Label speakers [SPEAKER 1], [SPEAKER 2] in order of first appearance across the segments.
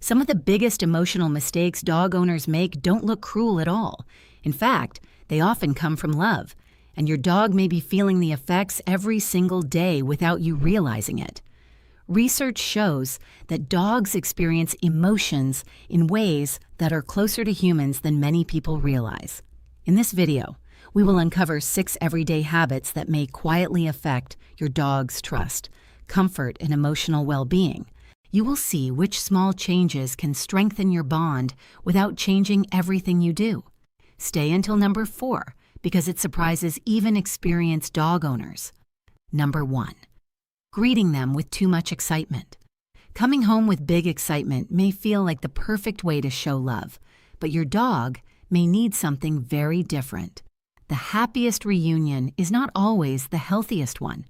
[SPEAKER 1] Some of the biggest emotional mistakes dog owners make don't look cruel at all. In fact, they often come from love, and your dog may be feeling the effects every single day without you realizing it. Research shows that dogs experience emotions in ways that are closer to humans than many people realize. In this video, we will uncover 6 everyday habits that may quietly affect your dog's trust, comfort, and emotional well-being. You will see which small changes can strengthen your bond without changing everything you do. Stay until number 4, because it surprises even experienced dog owners. Number 1. Greeting them with too much excitement. Coming home with big excitement may feel like the perfect way to show love, but your dog may need something very different. The happiest reunion is not always the healthiest one.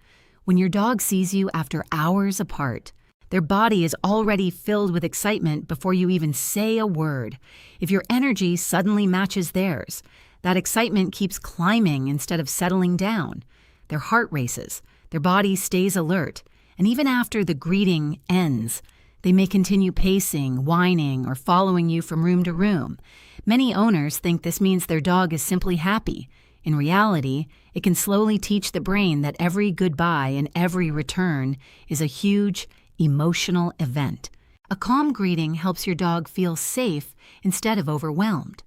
[SPEAKER 1] When your dog sees you after hours apart, their body is already filled with excitement before you even say a word. If your energy suddenly matches theirs, that excitement keeps climbing instead of settling down. Their heart races, their body stays alert, and even after the greeting ends, they may continue pacing, whining, or following you from room to room. Many owners think this means their dog is simply happy. In reality, it can slowly teach the brain that every goodbye and every return is a huge, emotional event. A calm greeting helps your dog feel safe instead of overwhelmed.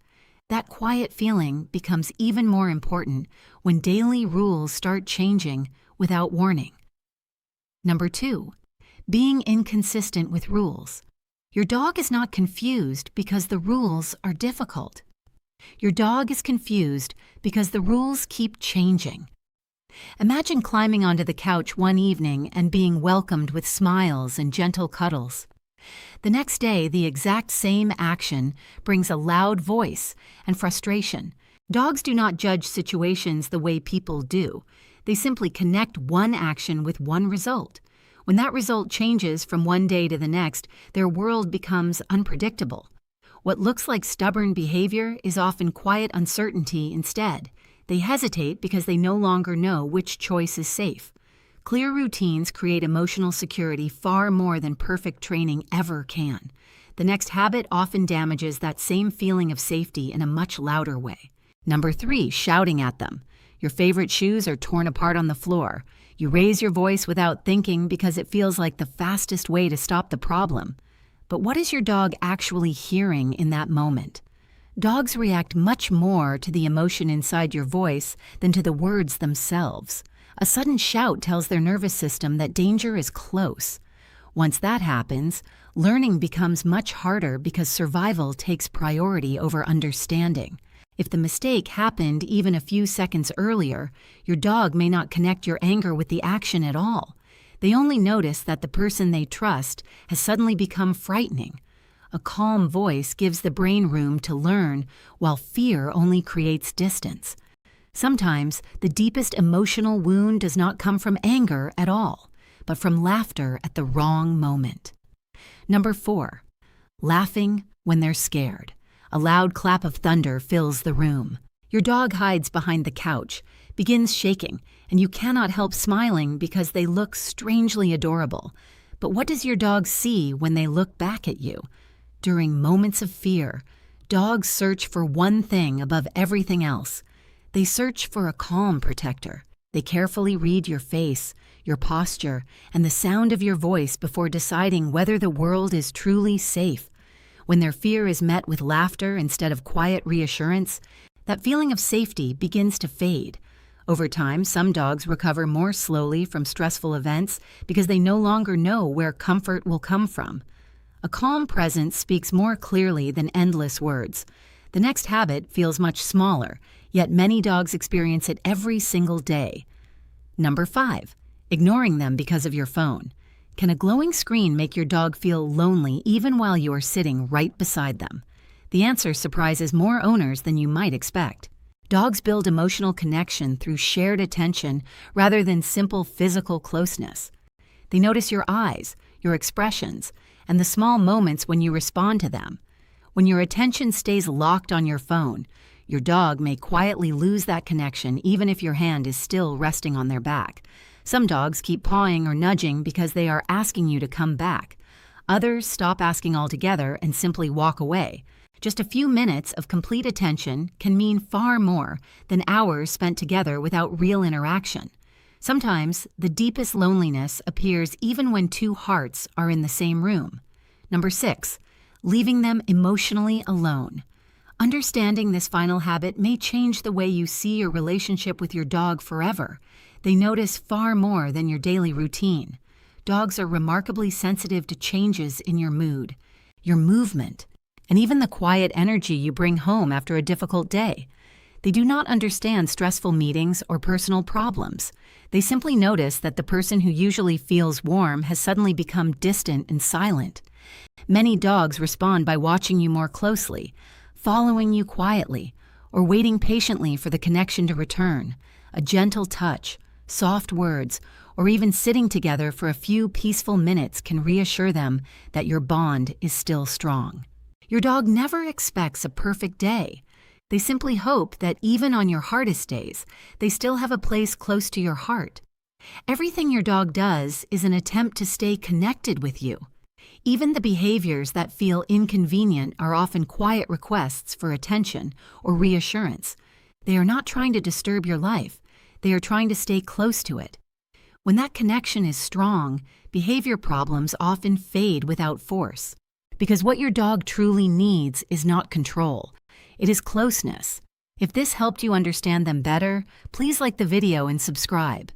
[SPEAKER 1] That quiet feeling becomes even more important when daily rules start changing without warning. Number 2, being inconsistent with rules. Your dog is not confused because the rules are difficult. Your dog is confused because the rules keep changing. Imagine climbing onto the couch one evening and being welcomed with smiles and gentle cuddles. The next day, the exact same action brings a loud voice and frustration. Dogs do not judge situations the way people do. They simply connect one action with one result. When that result changes from one day to the next, their world becomes unpredictable. What looks like stubborn behavior is often quiet uncertainty instead. They hesitate because they no longer know which choice is safe. Clear routines create emotional security far more than perfect training ever can. The next habit often damages that same feeling of safety in a much louder way. Number 3, shouting at them. Your favorite shoes are torn apart on the floor. You raise your voice without thinking because it feels like the fastest way to stop the problem. But what is your dog actually hearing in that moment? Dogs react much more to the emotion inside your voice than to the words themselves. A sudden shout tells their nervous system that danger is close. Once that happens, learning becomes much harder because survival takes priority over understanding. If the mistake happened even a few seconds earlier, your dog may not connect your anger with the action at all. They only notice that the person they trust has suddenly become frightening. A calm voice gives the brain room to learn, while fear only creates distance. Sometimes, the deepest emotional wound does not come from anger at all, but from laughter at the wrong moment. Number 4, laughing when they're scared. A loud clap of thunder fills the room. Your dog hides behind the couch, begins shaking, and you cannot help smiling because they look strangely adorable. But what does your dog see when they look back at you? During moments of fear, dogs search for one thing above everything else. They search for a calm protector. They carefully read your face, your posture, and the sound of your voice before deciding whether the world is truly safe. When their fear is met with laughter instead of quiet reassurance, that feeling of safety begins to fade. Over time, some dogs recover more slowly from stressful events because they no longer know where comfort will come from. A calm presence speaks more clearly than endless words. The next habit feels much smaller, yet many dogs experience it every single day. Number 5, ignoring them because of your phone. Can a glowing screen make your dog feel lonely even while you are sitting right beside them? The answer surprises more owners than you might expect. Dogs build emotional connection through shared attention rather than simple physical closeness. They notice your eyes, your expressions, and the small moments when you respond to them. When your attention stays locked on your phone, your dog may quietly lose that connection even if your hand is still resting on their back. Some dogs keep pawing or nudging because they are asking you to come back. Others stop asking altogether and simply walk away. Just a few minutes of complete attention can mean far more than hours spent together without real interaction. Sometimes, the deepest loneliness appears even when two hearts are in the same room. Number 6, leaving them emotionally alone. Understanding this final habit may change the way you see your relationship with your dog forever. They notice far more than your daily routine. Dogs are remarkably sensitive to changes in your mood, your movement, and even the quiet energy you bring home after a difficult day. They do not understand stressful meetings or personal problems. They simply notice that the person who usually feels warm has suddenly become distant and silent. Many dogs respond by watching you more closely, following you quietly, or waiting patiently for the connection to return. A gentle touch, soft words, or even sitting together for a few peaceful minutes can reassure them that your bond is still strong. Your dog never expects a perfect day. They simply hope that even on your hardest days, they still have a place close to your heart. Everything your dog does is an attempt to stay connected with you. Even the behaviors that feel inconvenient are often quiet requests for attention or reassurance. They are not trying to disturb your life. They are trying to stay close to it. When that connection is strong, behavior problems often fade without force. Because what your dog truly needs is not control. It is closeness. If this helped you understand them better, please like the video and subscribe.